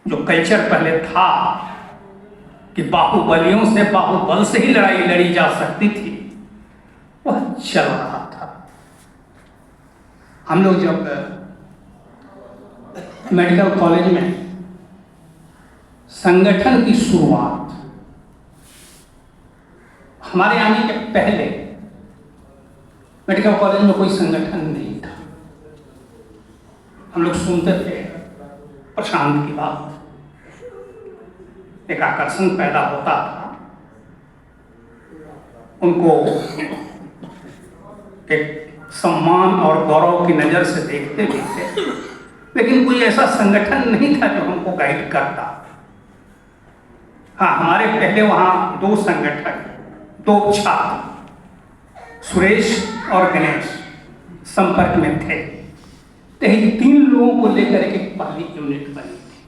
जो कल्चर पहले था कि बाहुबलियों से बाहुबल से ही लड़ाई लड़ी जा सकती थी, वह चल रहा था। हम लोग जब मेडिकल कॉलेज में संगठन की शुरुआत, हमारे आने के पहले मेडिकल कॉलेज में कोई संगठन नहीं था। हम लोग सुनते थे प्रशांत की बात, एक आकर्षण पैदा होता था, उनको एक सम्मान और गौरव की नज़र से देखते भी थे, लेकिन कोई ऐसा संगठन नहीं था जो हमको गाइड करता। हाँ, हमारे पहले वहाँ 2 संगठन, 2 छात्र सुरेश और गणेश संपर्क में थे। तो इन 3 लोगों को लेकर एक पहली यूनिट बनी थी।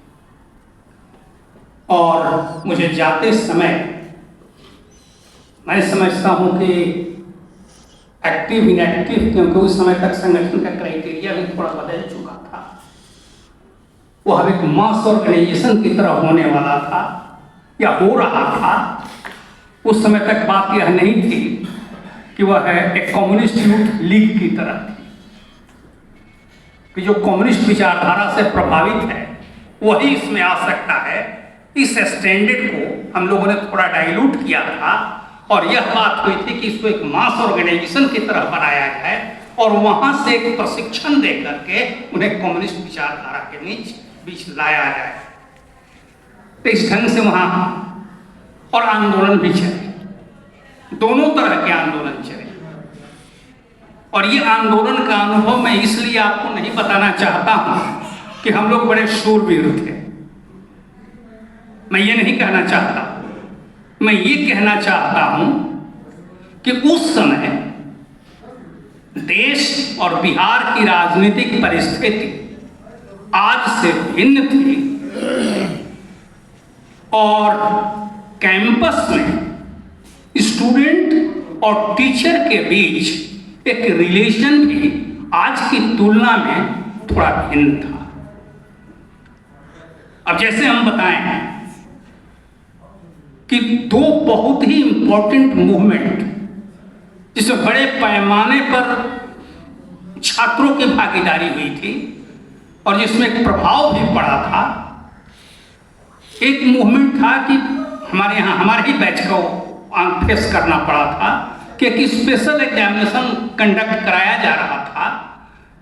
और मुझे जाते समय मैं समझता हूँ कि एक्टिव इनएक्टिव, क्योंकि उस समय तक संगठन का क्राइटेरिया भी थोड़ा बदल चुका था। वो अब एक मास ऑर्गेनाइजेशन की तरह होने वाला था या हो रहा था। उस समय तक बात यह नहीं थी कि वह एक कम्युनिस्ट यूथ लीग की तरह थी, कि जो कम्युनिस्ट विचारधारा से प्रभावित है वही इसमें आ सकता है। इस स्टैंडर्ड को हम लोगों ने थोड़ा डाइल्यूट किया था और यह बात हुई थी कि इसको एक मास ऑर्गेनाइजेशन की तरह बनाया जाए और वहां से एक प्रशिक्षण दे करके उन्हें कम्युनिस्ट विचारधारा के बीच लाया जाए। तो इस ढंग से वहां और आंदोलन भी चले, दोनों तरह के आंदोलन चले। और ये आंदोलन का अनुभव मैं इसलिए आपको नहीं बताना चाहता हूं कि हम लोग बड़े शूरवीर थे, मैं ये नहीं कहना चाहता। मैं ये कहना चाहता हूं कि उस समय देश और बिहार की राजनीतिक परिस्थिति आज से भिन्न थी और कैंपस में स्टूडेंट और टीचर के बीच एक रिलेशन भी आज की तुलना में थोड़ा भिन्न था। अब जैसे हम बताएं कि 2 बहुत ही इंपॉर्टेंट मूवमेंट जिसमें बड़े पैमाने पर छात्रों की भागीदारी हुई थी और जिसमें एक प्रभाव भी पड़ा था। एक मूवमेंट था कि हमारे यहाँ हमारे ही बैच को फेस करना पड़ा था कि एक स्पेशल एग्जामिनेशन कंडक्ट कराया जा रहा था,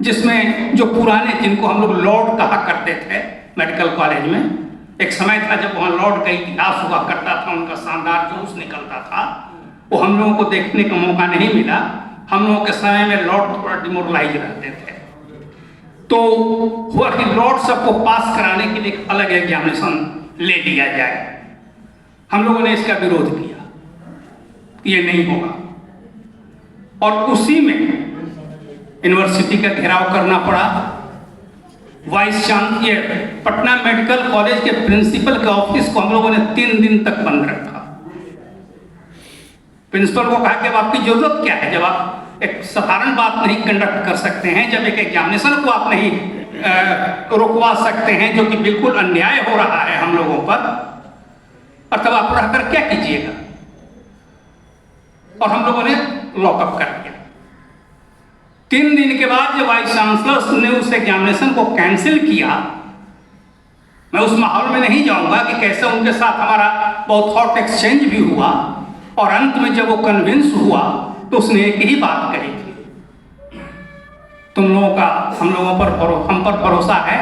जिसमें जो पुराने, जिनको हम लोग लॉर्ड कहा करते थे मेडिकल कॉलेज में, एक समय था जब वहाँ लॉर्ड का इतिहास हुआ करता था, उनका शानदार जुलूस निकलता था, वो हम लोगों को देखने का मौका नहीं मिला। हम लोगों के समय में लॉर्ड थोड़ा डिमोरलाइज रहते थे, तो हुआ कि लॉर्ड सबको पास कराने के लिए एक अलग एग्जामिनेशन ले लिया जाए। हम लोगों ने इसका विरोध किया, ये नहीं होगा, और उसी में यूनिवर्सिटी का घेराव करना पड़ा। Vice chancellor Patna medical college के प्रिंसिपल के ऑफिस को हम लोगों ने 3 दिन तक बंद रखा। प्रिंसिपल को कहा कि अब आपकी जरूरत क्या है, जब आप एक साधारण बात नहीं कंडक्ट कर सकते हैं, जब एक एग्जामिनेशन को आप नहीं रुकवा सकते हैं, जो कि बिल्कुल अन्याय हो रहा है हम लोगों पर, और तब आप रहकर क्या कीजिएगा। और हम लोगों ने लॉकअप कर दिया। 3 दिन के बाद जब वाइस चांसलर ने उस एग्जामिनेशन को कैंसिल किया, मैं उस माहौल में नहीं जाऊंगा कि कैसे उनके साथ हमारा बहुत हॉट एक्सचेंज भी हुआ, और अंत में जब वो कन्विंस हुआ तो उसने एक ही बात कही थी, तुम लोगों का हम पर भरोसा है?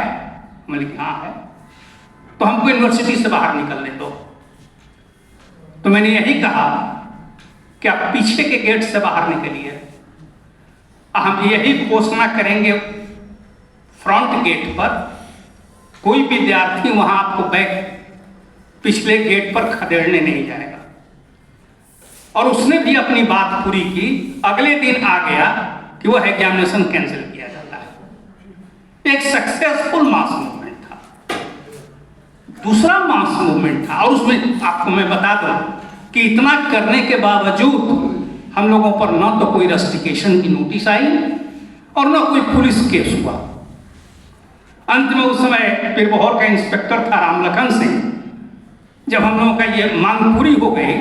मैंने कहा हाँ है, तो हमको यूनिवर्सिटी से बाहर निकलने दो। तो मैंने यही कहा कि आप पीछे के गेट से बाहर निकलिए, हम यही घोषणा करेंगे फ्रंट गेट पर, कोई विद्यार्थी वहां आपको बैक पिछले गेट पर खदेड़ने नहीं जाएगा। और उसने भी अपनी बात पूरी की। अगले दिन आ गया कि वह एग्जामिनेशन कैंसिल किया जाता है। एक सक्सेसफुल मास मूवमेंट था। दूसरा मास मूवमेंट था, और उसमें आपको मैं बता दूं कि इतना करने के बावजूद हम लोगों पर न तो कोई रस्टिकेशन की नोटिस आई और न कोई पुलिस केस हुआ। अंत में उस समय पिरबहोर का इंस्पेक्टर था रामलखन सिंह। जब हम लोगों का ये मांग पूरी हो गई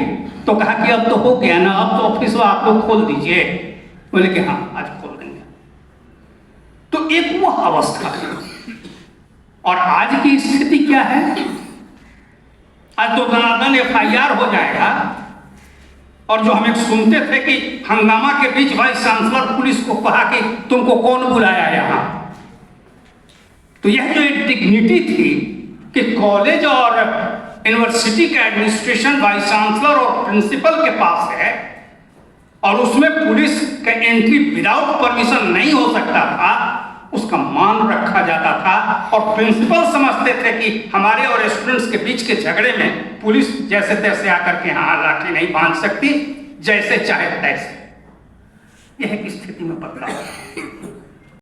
तो कहा कि अब तो हो गया ना, अब तो ऑफिस आप लोग खोल दीजिए। बोले कि हाँ आज खोल देंगे। तो एक वो अवस्था है। और आज की स्थिति क्या है? आज तो दनादन FIR हो जाएगा। और जो हम एक सुनते थे कि हंगामा के बीच वाइस चांसलर पुलिस को कहा कि तुमको कौन बुलाया यहां, तो यह जो एक डिग्निटी थी कि कॉलेज और यूनिवर्सिटी का एडमिनिस्ट्रेशन वाइस चांसलर और प्रिंसिपल के पास है और उसमें पुलिस का एंट्री विदाउट परमिशन नहीं हो सकता था, उसका मान रखा जाता था। और प्रिंसिपल समझते थे कि हमारे और स्टूडेंट्स के बीच के झगड़े में पुलिस जैसे तैसे आकर के यहाँ लाठी नहीं बांध सकती, जैसे चाहे तैसे। यह एक स्थिति में बदलाव।